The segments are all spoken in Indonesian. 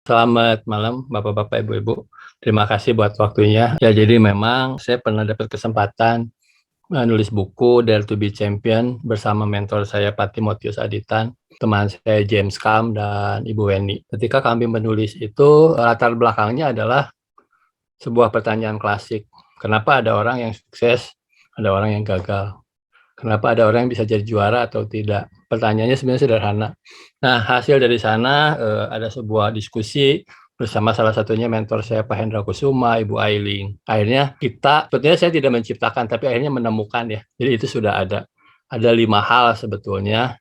Selamat malam, Bapak-bapak, Ibu-ibu. Terima kasih buat waktunya. Ya, jadi memang saya pernah dapat kesempatan nulis buku Dare to be Champion bersama mentor saya Pak Timotius Aditan, teman saya James Kam dan Ibu Weni. Ketika kami menulis itu, latar belakangnya adalah sebuah pertanyaan klasik. Kenapa ada orang yang sukses, ada orang yang gagal? Kenapa ada orang yang bisa jadi juara atau tidak? Pertanyaannya sebenarnya sederhana. Nah, hasil dari sana ada sebuah diskusi bersama salah satunya mentor saya Pak Hendra Kusuma, Ibu Ailing. Akhirnya sebetulnya saya tidak menciptakan, tapi akhirnya menemukan ya. Jadi itu sudah ada. Ada 5 hal sebetulnya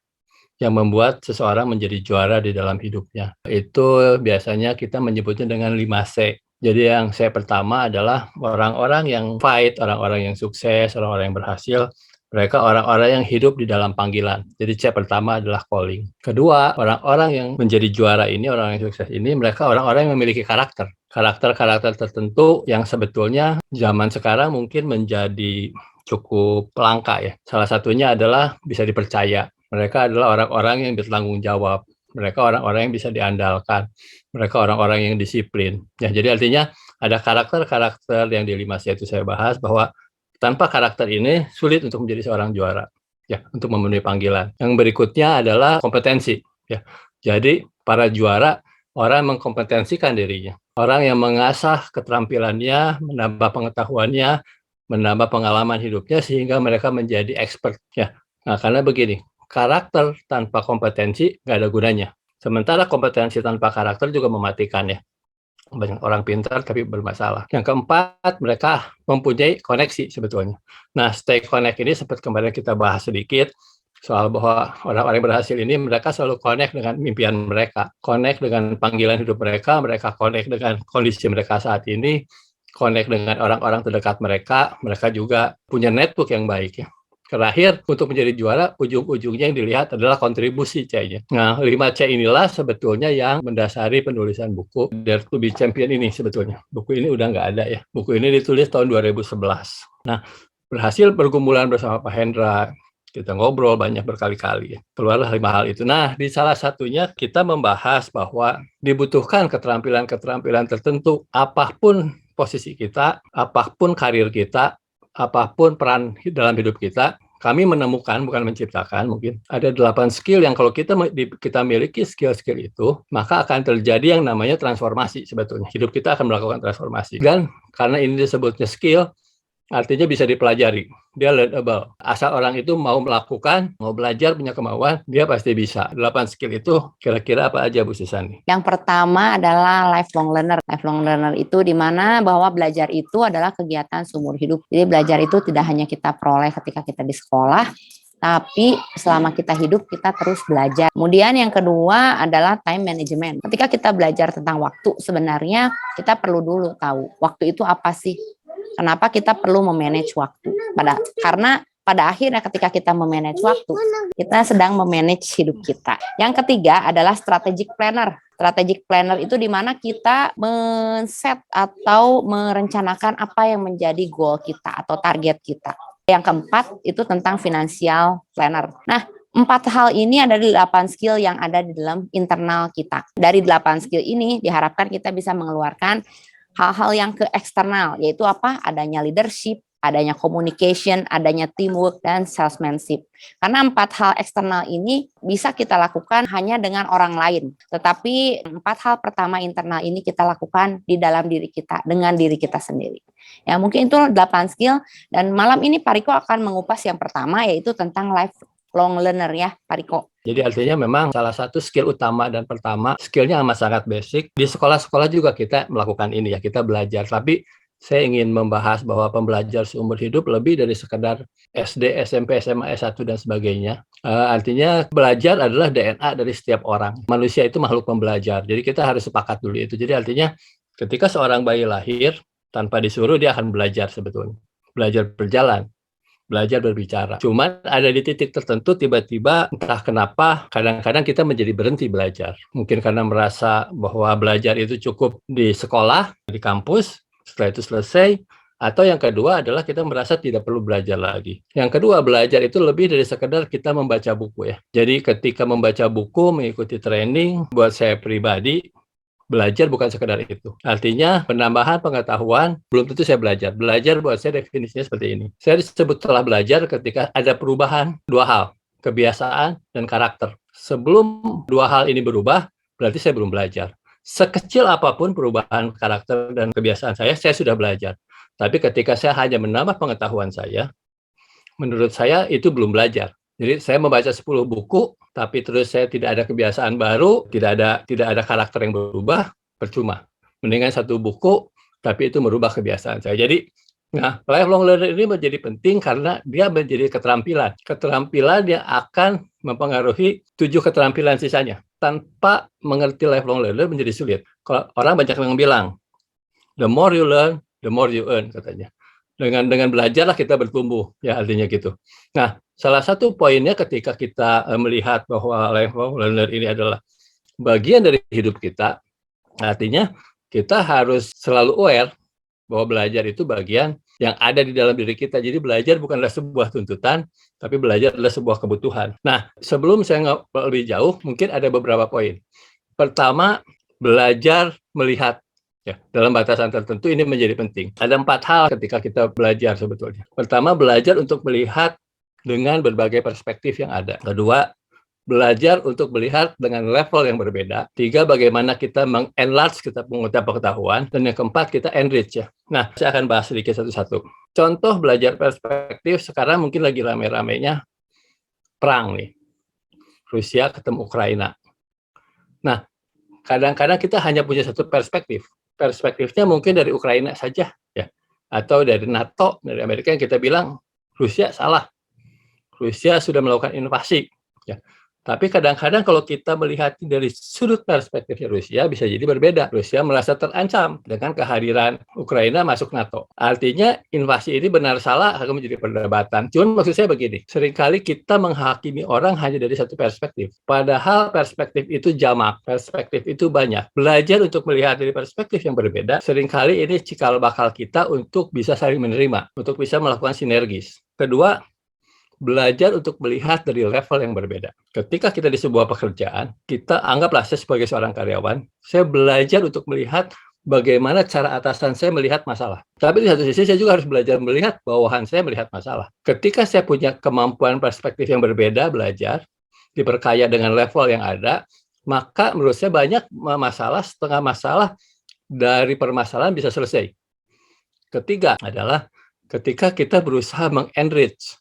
yang membuat seseorang menjadi juara di dalam hidupnya. Itu biasanya kita menyebutnya dengan 5C. Jadi yang C pertama adalah orang-orang yang fight, orang-orang yang sukses, orang-orang yang berhasil. Mereka orang-orang yang hidup di dalam panggilan. Jadi C pertama adalah calling. Kedua, orang-orang yang menjadi juara ini, orang yang sukses ini, mereka orang-orang yang memiliki karakter. Karakter-karakter tertentu yang sebetulnya zaman sekarang mungkin menjadi cukup langka ya. Salah satunya adalah bisa dipercaya. Mereka adalah orang-orang yang bertanggung jawab. Mereka orang-orang yang bisa diandalkan. Mereka orang-orang yang disiplin. Ya, jadi artinya ada karakter-karakter yang di 5C itu saya bahas bahwa tanpa karakter ini sulit untuk menjadi seorang juara. Ya, untuk memenuhi panggilan. Yang berikutnya adalah kompetensi. Ya, jadi para juara orang yang mengkompetensikan dirinya. Orang yang mengasah keterampilannya, menambah pengetahuannya, menambah pengalaman hidupnya sehingga mereka menjadi expert. Ya, nah karena begini, karakter tanpa kompetensi nggak ada gunanya. Sementara kompetensi tanpa karakter juga mematikan ya. Banyak orang pintar tapi bermasalah. Yang keempat, mereka mempunyai koneksi sebetulnya. Nah, stay connect ini seperti kemarin kita bahas sedikit, soal bahwa orang-orang yang berhasil ini mereka selalu connect dengan impian mereka, connect dengan panggilan hidup mereka, mereka connect dengan kondisi mereka saat ini, connect dengan orang-orang terdekat mereka, mereka juga punya network yang baik ya. Terakhir, untuk menjadi juara, ujung-ujungnya yang dilihat adalah kontribusi C-nya. Nah, 5C inilah sebetulnya yang mendasari penulisan buku Dare to be Champion ini sebetulnya. Buku ini udah nggak ada ya. Buku ini ditulis tahun 2011. Nah, berhasil bergumulan bersama Pak Hendra, kita ngobrol banyak berkali-kali. Keluarlah 5 hal itu. Nah, di salah satunya kita membahas bahwa dibutuhkan keterampilan-keterampilan tertentu, apapun posisi kita, apapun karir kita, apapun peran dalam hidup kita, kami menemukan, bukan menciptakan, mungkin ada 8 skill yang kalau kita miliki skill-skill itu, maka akan terjadi yang namanya transformasi sebetulnya. Hidup kita akan melakukan transformasi. Dan karena ini disebutnya skill, artinya bisa dipelajari. Dia learnable. Asal orang itu mau melakukan, mau belajar, punya kemauan, dia pasti bisa. 8 skill itu kira-kira apa aja Bu Susani? Yang pertama adalah lifelong learner. Lifelong learner itu di mana bahwa belajar itu adalah kegiatan seumur hidup. Jadi belajar itu tidak hanya kita peroleh ketika kita di sekolah, tapi selama kita hidup kita terus belajar. Kemudian yang kedua adalah time management. Ketika kita belajar tentang waktu, sebenarnya kita perlu dulu tahu waktu itu apa sih? Kenapa kita perlu memanage waktu? Karena pada akhirnya ketika kita memanage waktu, kita sedang memanage hidup kita. Yang ketiga adalah strategic planner. Strategic planner itu di mana kita men-set atau merencanakan apa yang menjadi goal kita atau target kita. Yang keempat itu tentang financial planner. Nah, 4 hal ini ada di 8 skill yang ada di dalam internal kita. Dari 8 skill ini diharapkan kita bisa mengeluarkan hal-hal yang ke eksternal, yaitu apa? Adanya leadership, adanya communication, adanya teamwork, dan salesmanship. Karena 4 hal eksternal ini bisa kita lakukan hanya dengan orang lain. Tetapi 4 hal pertama internal ini kita lakukan di dalam diri kita, dengan diri kita sendiri. Ya, mungkin itu 8 skill, dan malam ini Pak Riko akan mengupas yang pertama, yaitu tentang lifelong learner ya, Pak Riko. Jadi artinya memang salah satu skill utama dan pertama, skillnya amat sangat basic. Di sekolah-sekolah juga kita melakukan ini ya, kita belajar. Tapi saya ingin membahas bahwa pembelajar seumur hidup lebih dari sekedar SD, SMP, SMA, S1, dan sebagainya. Artinya belajar adalah DNA dari setiap orang. Manusia itu makhluk pembelajar. Jadi kita harus sepakat dulu itu. Jadi artinya ketika seorang bayi lahir, tanpa disuruh dia akan belajar sebetulnya. Belajar berjalan. Belajar berbicara. Cuman ada di titik tertentu tiba-tiba entah kenapa kadang-kadang kita menjadi berhenti belajar. Mungkin karena merasa bahwa belajar itu cukup di sekolah, di kampus, setelah itu selesai. Atau yang kedua adalah kita merasa tidak perlu belajar lagi. Yang kedua, belajar itu lebih dari sekedar kita membaca buku ya. Jadi ketika membaca buku, mengikuti training, buat saya pribadi, Belajar bukan sekedar itu. Artinya penambahan pengetahuan belum tentu saya belajar. Belajar buat saya definisinya seperti ini. Saya disebut telah belajar ketika ada perubahan dua hal, kebiasaan dan karakter. Sebelum dua hal ini berubah, berarti saya belum belajar. Sekecil apapun perubahan karakter dan kebiasaan saya sudah belajar. Tapi ketika saya hanya menambah pengetahuan saya, menurut saya itu belum belajar. Jadi saya membaca 10 buku, tapi terus saya tidak ada kebiasaan baru, tidak ada karakter yang berubah, percuma. Mendingan satu buku, tapi itu merubah kebiasaan saya. Jadi, lifelong learner ini menjadi penting karena dia menjadi keterampilan. Keterampilan yang akan mempengaruhi 7 keterampilan sisanya. Tanpa mengerti lifelong learner menjadi sulit. Kalau orang banyak yang bilang, the more you learn, the more you earn, katanya. Dengan belajarlah kita bertumbuh, ya artinya gitu. Nah, salah satu poinnya ketika kita melihat bahwa lifelong learner ini adalah bagian dari hidup kita, artinya kita harus selalu aware bahwa belajar itu bagian yang ada di dalam diri kita. Jadi belajar bukanlah sebuah tuntutan, tapi belajar adalah sebuah kebutuhan. Nah, sebelum saya lebih jauh, mungkin ada beberapa poin. Pertama, belajar melihat. Ya, dalam batasan tertentu ini menjadi penting. Ada 4 hal ketika kita belajar sebetulnya. Pertama, belajar untuk melihat dengan berbagai perspektif yang ada. Kedua, belajar untuk melihat dengan level yang berbeda. 3, bagaimana kita mengenlarge kita pengetahuan. Dan yang keempat, kita enrich ya. Nah, saya akan bahas sedikit satu-satu. Contoh belajar perspektif sekarang mungkin lagi rame-ramenya perang nih. Rusia ketemu Ukraina. Nah, kadang-kadang kita hanya punya satu perspektif. Perspektifnya mungkin dari Ukraina saja, ya, atau dari NATO, dari Amerika yang kita bilang Rusia salah, Rusia sudah melakukan invasi, ya. Tapi kadang-kadang kalau kita melihat dari sudut perspektifnya Rusia bisa jadi berbeda. Rusia merasa terancam dengan kehadiran Ukraina masuk NATO. Artinya invasi ini benar salah akan menjadi perdebatan. Cuman maksud saya begini, seringkali kita menghakimi orang hanya dari satu perspektif. Padahal perspektif itu jamak, perspektif itu banyak. Belajar untuk melihat dari perspektif yang berbeda, seringkali ini cikal bakal kita untuk bisa saling menerima, untuk bisa melakukan sinergis. Kedua, belajar untuk melihat dari level yang berbeda. Ketika kita di sebuah pekerjaan, kita anggaplah saya sebagai seorang karyawan, saya belajar untuk melihat bagaimana cara atasan saya melihat masalah. Tapi di satu sisi saya juga harus belajar melihat bawahan saya melihat masalah. Ketika saya punya kemampuan perspektif yang berbeda, belajar, diperkaya dengan level yang ada, maka menurut saya banyak masalah, setengah masalah dari permasalahan bisa selesai. Ketiga adalah ketika kita berusaha mengenrich,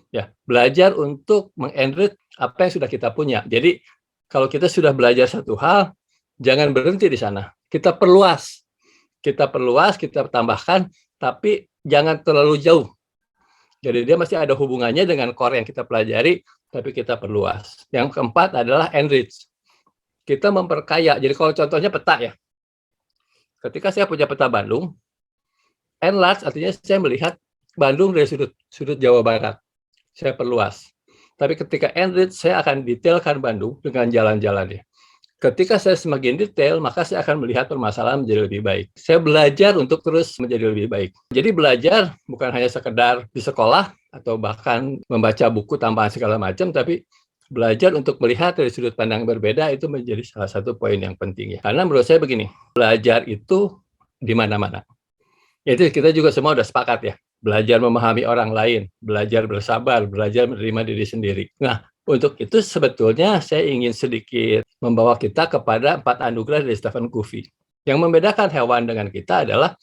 ya, belajar untuk mengenrich apa yang sudah kita punya. Jadi kalau kita sudah belajar satu hal, jangan berhenti di sana. Kita perluas, kita tambahkan, tapi jangan terlalu jauh. Jadi dia masih ada hubungannya dengan core yang kita pelajari, tapi kita perluas. Yang keempat adalah enrich. Kita memperkaya. Jadi kalau contohnya peta ya. Ketika saya punya peta Bandung, enlarge artinya saya melihat Bandung dari sudut Jawa Barat. Saya perluas. Tapi ketika enrich, saya akan detailkan Bandung dengan jalan-jalannya. Ketika saya semakin detail, maka saya akan melihat permasalahan menjadi lebih baik. Saya belajar untuk terus menjadi lebih baik. Jadi belajar bukan hanya sekedar di sekolah atau bahkan membaca buku tambahan segala macam, tapi belajar untuk melihat dari sudut pandang berbeda itu menjadi salah satu poin yang penting ya. Karena menurut saya begini, belajar itu di mana-mana. Itu kita juga semua udah sepakat ya. Belajar memahami orang lain, belajar bersabar, belajar menerima diri sendiri. Nah, untuk itu sebetulnya saya ingin sedikit membawa kita kepada 4 anugerah dari Stephen Covey. Yang membedakan hewan dengan kita adalah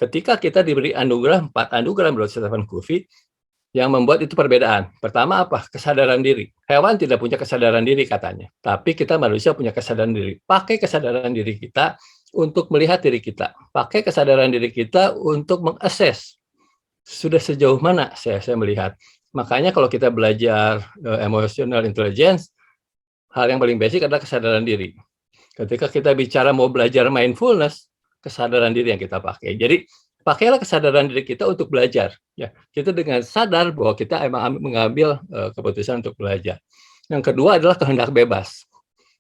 ketika kita diberi 4 anugerah menurut Stephen Covey, yang membuat itu perbedaan. Pertama apa? Kesadaran diri. Hewan tidak punya kesadaran diri katanya. Tapi kita manusia punya kesadaran diri. Pakai kesadaran diri kita untuk melihat diri kita. Pakai kesadaran diri kita untuk mengakses sudah sejauh mana saya melihat. Makanya kalau kita belajar emotional intelligence, hal yang paling basic adalah kesadaran diri. Ketika kita bicara mau belajar mindfulness, kesadaran diri yang kita pakai. Jadi pakailah kesadaran diri kita untuk belajar. Ya, kita dengan sadar bahwa kita emang mengambil keputusan untuk belajar. Yang kedua adalah kehendak bebas.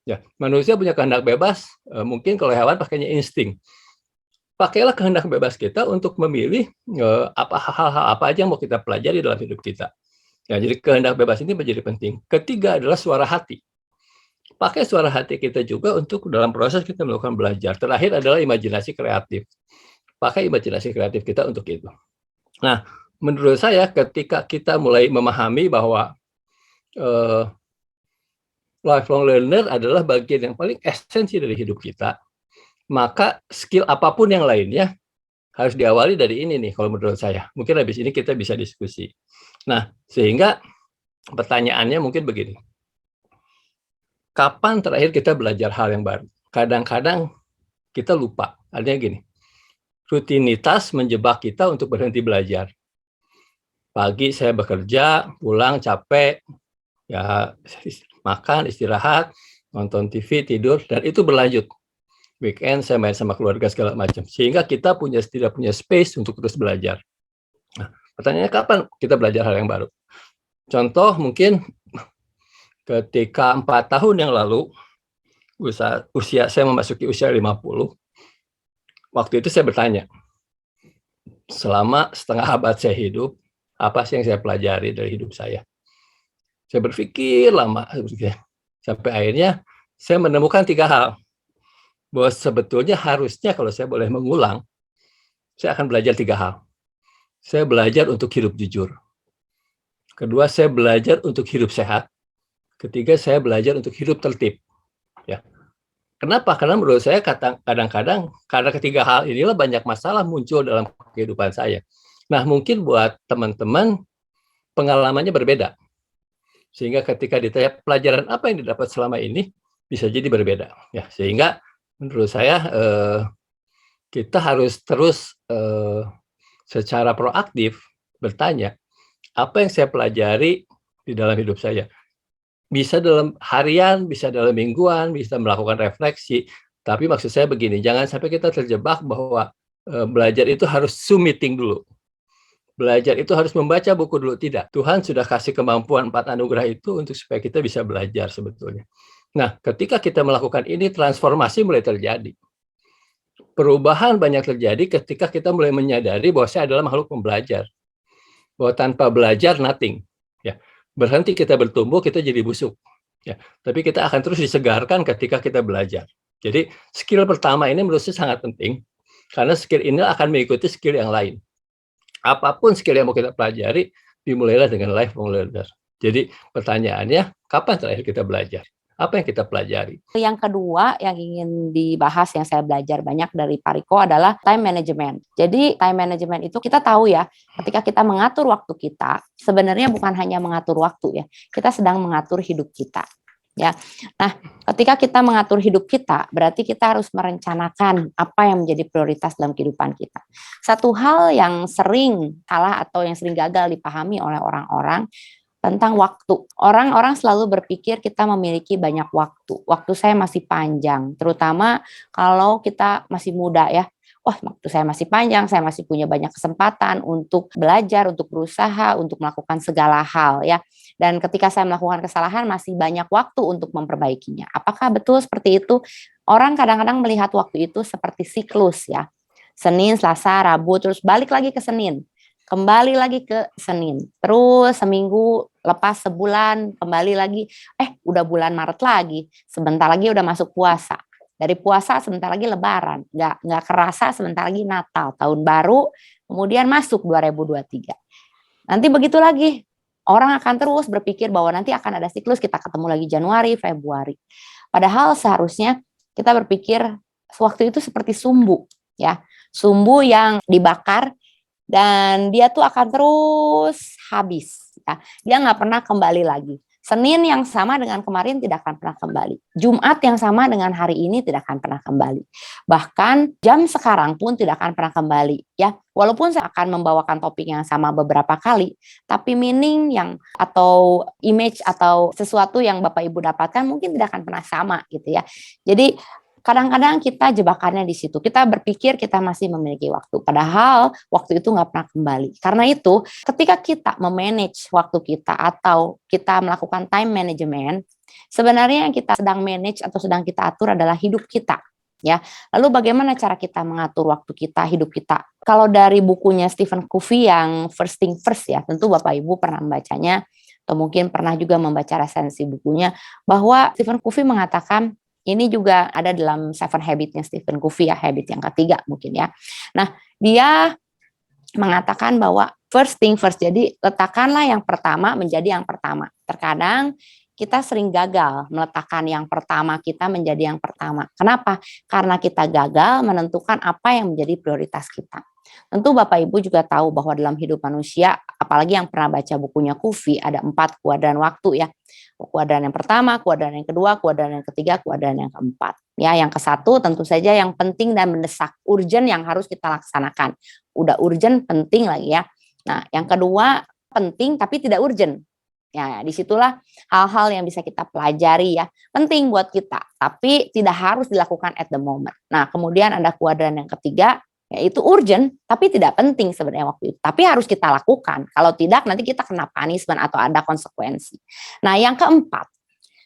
Ya, manusia punya kehendak bebas. Mungkin kalau hewan pakainya insting. Pakailah kehendak bebas kita untuk memilih hal-hal apa aja yang mau kita pelajari dalam hidup kita. Ya, jadi kehendak bebas ini menjadi penting. Ketiga adalah suara hati. pakai suara hati kita juga untuk dalam proses kita melakukan belajar. Terakhir adalah imajinasi kreatif. Pakai imajinasi kreatif kita untuk itu. Nah, menurut saya ketika kita mulai memahami bahwa lifelong learner adalah bagian yang paling esensi dari hidup kita, maka skill apapun yang lainnya harus diawali dari ini nih, kalau menurut saya. Mungkin habis ini kita bisa diskusi. Nah, sehingga pertanyaannya mungkin begini. Kapan terakhir kita belajar hal yang baru? Kadang-kadang kita lupa. Artinya gini, rutinitas menjebak kita untuk berhenti belajar. Pagi saya bekerja, pulang capek, ya makan, istirahat, nonton TV, tidur, dan itu berlanjut. Weekend saya main sama keluarga segala macam. Sehingga kita tidak punya space untuk terus belajar. Nah, pertanyaannya kapan kita belajar hal yang baru? Contoh mungkin ketika 4 tahun yang lalu, usia saya memasuki usia 50, waktu itu saya bertanya, selama setengah abad saya hidup, apa sih yang saya pelajari dari hidup saya? Saya berpikir lama, sampai akhirnya saya menemukan 3 hal. Bahwa sebetulnya harusnya kalau saya boleh mengulang, saya akan belajar 3 hal. Saya belajar untuk hidup jujur. Kedua, saya belajar untuk hidup sehat. Ketiga, saya belajar untuk hidup tertib. Ya. Kenapa? Karena menurut saya kadang-kadang karena ketiga hal inilah banyak masalah muncul dalam kehidupan saya. Nah, mungkin buat teman-teman pengalamannya berbeda. Sehingga ketika ditanya pelajaran apa yang didapat selama ini, bisa jadi berbeda. Ya, sehingga menurut saya kita harus terus secara proaktif bertanya, apa yang saya pelajari di dalam hidup saya? Bisa dalam harian, bisa dalam mingguan, bisa melakukan refleksi. Tapi maksud saya begini, jangan sampai kita terjebak bahwa belajar itu harus Zoom meeting dulu. Belajar itu harus membaca buku dulu. Tidak. Tuhan sudah kasih kemampuan 4 anugerah itu untuk supaya kita bisa belajar sebetulnya. Nah, ketika kita melakukan ini, transformasi mulai terjadi. Perubahan banyak terjadi ketika kita mulai menyadari bahwa saya adalah makhluk pembelajar. Bahwa tanpa belajar, nothing. Ya. Berhenti kita bertumbuh, kita jadi busuk. Ya. Tapi kita akan terus disegarkan ketika kita belajar. Jadi skill pertama ini menurut saya sangat penting, karena skill ini akan mengikuti skill yang lain. Apapun skill yang mau kita pelajari, dimulailah dengan lifelong learner. Jadi pertanyaannya, kapan terakhir kita belajar? Apa yang kita pelajari? Yang kedua yang ingin dibahas yang saya belajar banyak dari Pak Riko adalah time management. Jadi time management itu kita tahu ya, ketika kita mengatur waktu kita, sebenarnya bukan hanya mengatur waktu ya, kita sedang mengatur hidup kita. Ya, nah ketika kita mengatur hidup kita, berarti kita harus merencanakan apa yang menjadi prioritas dalam kehidupan kita. Satu hal yang sering salah atau yang sering gagal dipahami oleh orang-orang tentang waktu. Orang-orang selalu berpikir kita memiliki banyak waktu. Waktu saya masih panjang, terutama kalau kita masih muda ya. Wah, waktu saya masih panjang, saya masih punya banyak kesempatan untuk belajar, untuk berusaha, untuk melakukan segala hal ya. Dan ketika saya melakukan kesalahan masih banyak waktu untuk memperbaikinya. Apakah betul seperti itu? Orang kadang-kadang melihat waktu itu seperti siklus ya. Senin, Selasa, Rabu, terus balik lagi ke Senin. Kembali lagi ke Senin, terus seminggu, lepas sebulan, kembali lagi, udah bulan Maret lagi, sebentar lagi udah masuk puasa, dari puasa sebentar lagi Lebaran, nggak kerasa sebentar lagi Natal, tahun baru, kemudian masuk 2023. Nanti begitu lagi, orang akan terus berpikir bahwa nanti akan ada siklus, kita ketemu lagi Januari, Februari. Padahal seharusnya kita berpikir waktu itu seperti sumbu, ya, sumbu yang dibakar, dan dia tuh akan terus habis. Ya. Dia nggak pernah kembali lagi. Senin yang sama dengan kemarin tidak akan pernah kembali. Jumat yang sama dengan hari ini tidak akan pernah kembali. Bahkan jam sekarang pun tidak akan pernah kembali. Ya, walaupun saya akan membawakan topik yang sama beberapa kali, tapi meaning yang atau image atau sesuatu yang Bapak Ibu dapatkan mungkin tidak akan pernah sama gitu ya. Jadi kadang-kadang kita jebakannya di situ. Kita berpikir kita masih memiliki waktu. Padahal waktu itu nggak pernah kembali. Karena itu ketika kita memanage waktu kita atau kita melakukan time management, sebenarnya yang kita sedang manage atau sedang kita atur adalah hidup kita. Ya, lalu bagaimana cara kita mengatur waktu kita, hidup kita? Kalau dari bukunya Stephen Covey yang First Thing First ya, tentu Bapak Ibu pernah membacanya. atau mungkin pernah juga membaca resensi bukunya, bahwa Stephen Covey mengatakan, ini juga ada dalam Seven Habits-nya Stephen Covey ya, habit yang ketiga mungkin ya. Nah, dia mengatakan bahwa first thing first, jadi letakkanlah yang pertama menjadi yang pertama. Terkadang kita sering gagal meletakkan yang pertama kita menjadi yang pertama. Kenapa? Karena kita gagal menentukan apa yang menjadi prioritas kita. Tentu Bapak Ibu juga tahu bahwa dalam hidup manusia, apalagi yang pernah baca bukunya Covey, ada 4 kuadran waktu ya. Kuadran yang pertama, kuadran yang kedua, kuadran yang ketiga, kuadran yang keempat. Ya, yang ke-1 tentu saja yang penting dan mendesak, urgent yang harus kita laksanakan. Udah urgent, penting lagi ya. Nah, yang kedua penting tapi tidak urgent. Ya, disitulah hal-hal yang bisa kita pelajari ya. Penting buat kita, tapi tidak harus dilakukan at the moment. Nah, kemudian ada kuadran yang ketiga, yaitu urgent, tapi tidak penting sebenarnya waktu itu. Tapi harus kita lakukan. Kalau tidak, nanti kita kena punishment atau ada konsekuensi. Nah, yang keempat,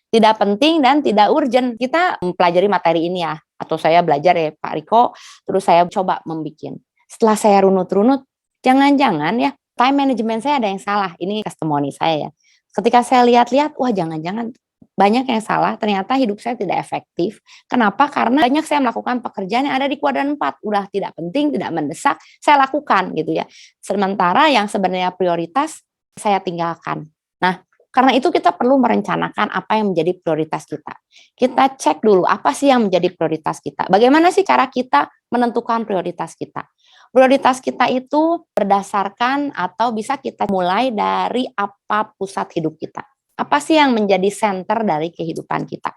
tidak penting dan tidak urgent. Kita mempelajari materi ini ya, atau saya belajar ya Pak Riko, terus saya coba membuat. Setelah saya runut-runut, jangan-jangan ya, time management saya ada yang salah. Ini testimoni saya ya. Ketika saya lihat-lihat, wah jangan-jangan banyak yang salah, ternyata hidup saya tidak efektif. Kenapa? Karena banyak saya melakukan pekerjaan yang ada di kuadran 4, udah tidak penting, tidak mendesak, saya lakukan gitu ya. Sementara yang sebenarnya prioritas saya tinggalkan. Nah, karena itu kita perlu merencanakan apa yang menjadi prioritas kita. Kita cek dulu apa sih yang menjadi prioritas kita. Bagaimana sih cara kita menentukan prioritas kita? Prioritas kita itu berdasarkan atau bisa kita mulai dari apa pusat hidup kita. Apa sih yang menjadi center dari kehidupan kita?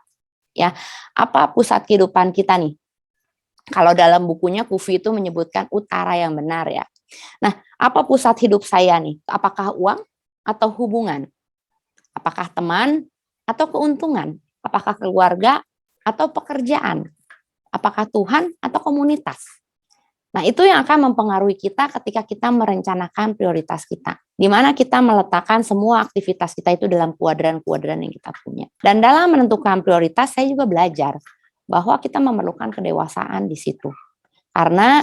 Ya, apa pusat kehidupan kita nih? Kalau dalam bukunya Covey itu menyebutkan utara yang benar ya. Nah, apa pusat hidup saya nih? Apakah uang atau hubungan? Apakah teman atau keuntungan? Apakah keluarga atau pekerjaan? Apakah Tuhan atau komunitas? Nah, itu yang akan mempengaruhi kita ketika kita merencanakan prioritas kita. Di mana kita meletakkan semua aktivitas kita itu dalam kuadran-kuadran yang kita punya. Dan dalam menentukan prioritas, saya juga belajar bahwa kita memerlukan kedewasaan di situ. Karena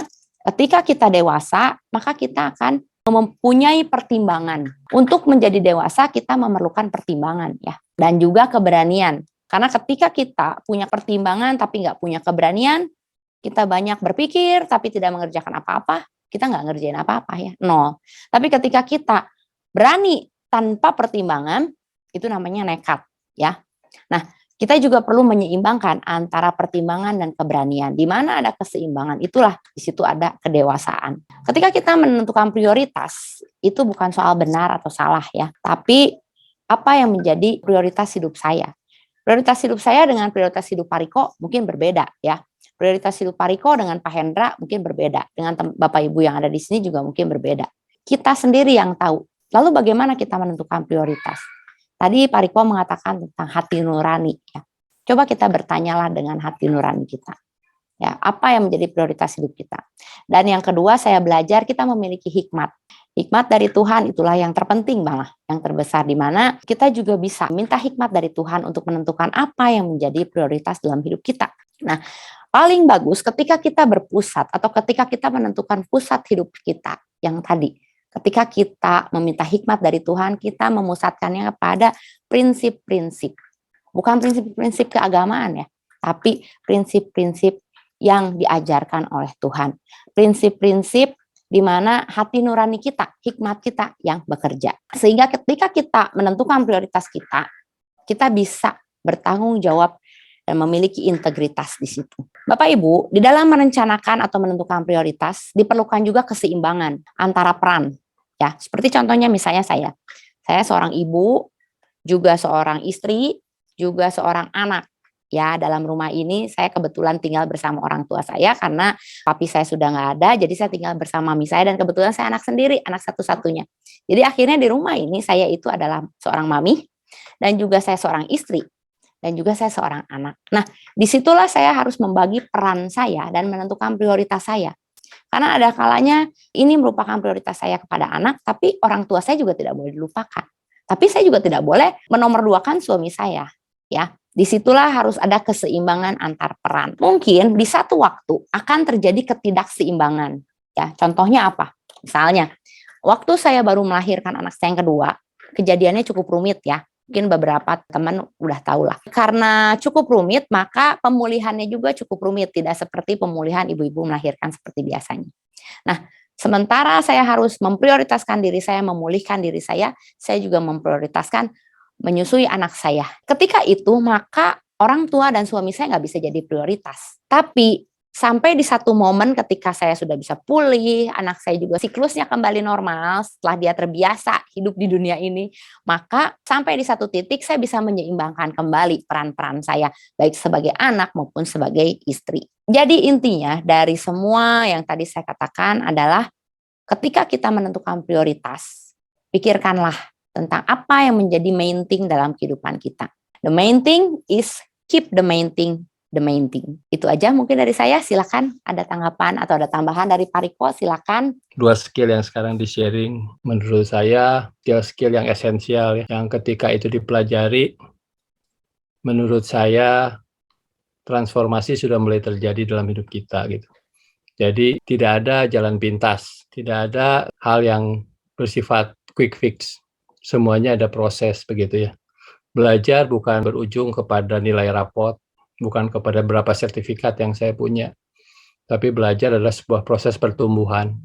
ketika kita dewasa, maka kita akan mempunyai pertimbangan. Untuk menjadi dewasa, kita memerlukan pertimbangan ya, dan juga keberanian. Karena ketika kita punya pertimbangan tapi nggak punya keberanian, kita banyak berpikir tapi tidak mengerjakan apa-apa, kita nggak ngerjain apa-apa ya, nol. Tapi ketika kita berani tanpa pertimbangan, itu namanya nekat ya. Nah, kita juga perlu menyeimbangkan antara pertimbangan dan keberanian. Di mana ada keseimbangan, itulah di situ ada kedewasaan. Ketika kita menentukan prioritas, itu bukan soal benar atau salah ya, tapi apa yang menjadi prioritas hidup saya. Prioritas hidup saya dengan prioritas hidup Pak Riko mungkin berbeda ya. Prioritas hidup Pak Riko dengan Pak Hendra mungkin berbeda. Dengan Bapak Ibu yang ada di sini juga mungkin berbeda. Kita sendiri yang tahu. Lalu bagaimana kita menentukan prioritas? Tadi Pak Riko mengatakan tentang hati nurani. Ya. Coba kita bertanyalah dengan hati nurani kita. Ya, apa yang menjadi prioritas hidup kita? Dan yang kedua, saya belajar kita memiliki hikmat. Hikmat dari Tuhan itulah yang terpenting malah, yang terbesar, di mana kita juga bisa minta hikmat dari Tuhan untuk menentukan apa yang menjadi prioritas dalam hidup kita. Nah, paling bagus ketika kita berpusat atau ketika kita menentukan pusat hidup kita yang tadi. Ketika kita meminta hikmat dari Tuhan, kita memusatkannya kepada prinsip-prinsip. Bukan prinsip-prinsip keagamaan ya, tapi prinsip-prinsip yang diajarkan oleh Tuhan. Prinsip-prinsip di mana hati nurani kita, hikmat kita yang bekerja. Sehingga ketika kita menentukan prioritas kita, kita bisa bertanggung jawab dan memiliki integritas di situ. Bapak Ibu, di dalam merencanakan atau menentukan prioritas, diperlukan juga keseimbangan antara peran. Ya, seperti contohnya misalnya saya seorang ibu, juga seorang istri, juga seorang anak. Ya, dalam rumah ini saya kebetulan tinggal bersama orang tua saya karena papi saya sudah nggak ada, jadi saya tinggal bersama mami saya dan kebetulan saya anak sendiri, anak satu-satunya. Jadi akhirnya di rumah ini saya itu adalah seorang mami dan juga saya seorang istri dan juga saya seorang anak. Nah, disitulah saya harus membagi peran saya dan menentukan prioritas saya. Karena ada kalanya ini merupakan prioritas saya kepada anak, tapi orang tua saya juga tidak boleh dilupakan. Tapi saya juga tidak boleh menomorduakan suami saya, ya. Disitulah harus ada keseimbangan antar peran. Mungkin di satu waktu akan terjadi ketidakseimbangan. Ya, contohnya apa? Misalnya, waktu saya baru melahirkan anak saya yang kedua, kejadiannya cukup rumit ya. Mungkin beberapa teman udah tahu lah. Karena cukup rumit, maka pemulihannya juga cukup rumit. Tidak seperti pemulihan ibu-ibu melahirkan seperti biasanya. Nah, sementara saya harus memprioritaskan diri saya, memulihkan diri saya juga memprioritaskan menyusui anak saya. Ketika itu, maka orang tua dan suami saya nggak bisa jadi prioritas. Tapi sampai di satu momen ketika saya sudah bisa pulih, anak saya juga siklusnya kembali normal setelah dia terbiasa hidup di dunia ini, maka sampai di satu titik saya bisa menyeimbangkan kembali peran-peran saya, baik sebagai anak maupun sebagai istri. Jadi intinya dari semua yang tadi saya katakan adalah ketika kita menentukan prioritas, pikirkanlah tentang apa yang menjadi main thing dalam kehidupan kita. The main thing is keep the main thing the main thing. Itu aja mungkin dari saya. Silakan ada tanggapan atau ada tambahan dari Pak Riko, silakan. 2 skill yang sekarang di-sharing menurut saya skill yang esensial ya, yang ketika itu dipelajari menurut saya transformasi sudah mulai terjadi dalam hidup kita gitu. Jadi tidak ada jalan pintas, tidak ada hal yang bersifat quick fix. Semuanya ada proses begitu ya. Belajar bukan berujung kepada nilai rapot, bukan kepada berapa sertifikat yang saya punya, tapi belajar adalah sebuah proses pertumbuhan,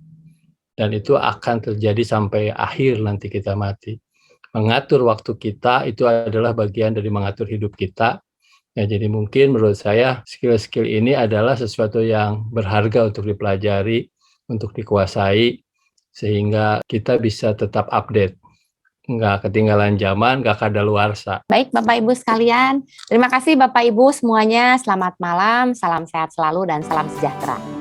dan itu akan terjadi sampai akhir nanti kita mati. Mengatur waktu kita itu adalah bagian dari mengatur hidup kita. Ya, jadi mungkin menurut saya skill-skill ini adalah sesuatu yang berharga untuk dipelajari, untuk dikuasai, sehingga kita bisa tetap update. Nggak ketinggalan zaman, nggak kadaluarsa. Baik Bapak Ibu sekalian, terima kasih Bapak Ibu semuanya, selamat malam, salam sehat selalu dan salam sejahtera.